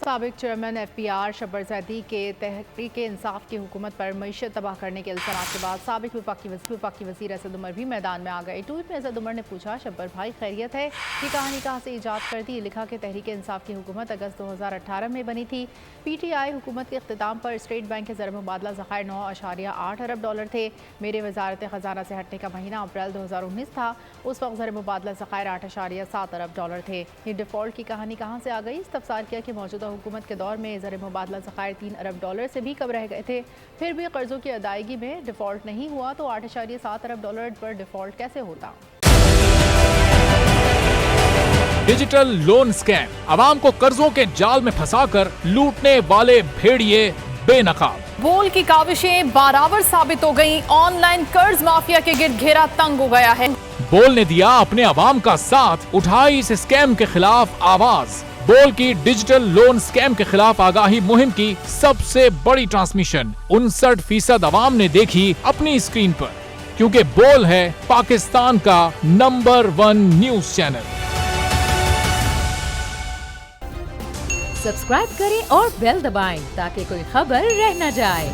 साबिक chairman FPR Shabbar Zaidi के तहरीक इंसाफ की हुकूमत पर मईशत तबाह करने के इल्ज़ामात के बाद साबिक वफाकी वज़ीर असद उमर भी मैदान में आ गए। ट्वीट में असद उमर ने पूछा, शब्बर भाई खैरियत है? ये कहानी कहाँ से ईजाद कर दी? लिखा कि तहरीक इंसाफ की हुकूमत अगस्त 2018 में बनी थी। PTI हुकूमत के इख्तिताम पर स्टेट बैंक के ज़र मुबादला ज़खायर 9.8 अरब डॉलर थे। मेरे वजारत ख़जाना से हटने का महीना अप्रैल 2019 था। उस वक्त ज़र मुबादला ज़खायर 8.7 अरब डॉलर थे। ये डिफ़ॉल्ट की कहानी कहाँ से आ गई? इस्तफसार किया कि मौजूदा हुकूमत के दौर में ज़र मुबादला ज़खायर 3 अरब डॉलर से भी कम रह गए थे। फिर भी कर्जों की अदायगी में डिफ़ॉल्ट नहीं हुआ तो 8.7 अरब डॉलर पर डिफ़ॉल्ट कैसे होता? डिजिटल लोन स्कैम, आवाम को कर्जों के जाल में फंसाकर लूटने वाले भेड़िए बेनकाब। बोल की काविशें बाराबर साबित हो गईं। ऑनलाइन कर्ज माफिया के गिर्द घेरा तंग हो गया है। बोल ने दिया अपने आवाम का साथ, उठाई इस स्कैम के खिलाफ आवाज। बोल की डिजिटल लोन स्कैम के खिलाफ आगाही मुहिम की सबसे बड़ी ट्रांसमिशन 59% आवाम ने देखी अपनी स्क्रीन पर, क्योंकि बोल है पाकिस्तान का नंबर 1 न्यूज चैनल। सब्सक्राइब करें और बेल दबाएं ताकि कोई खबर रह न जाए।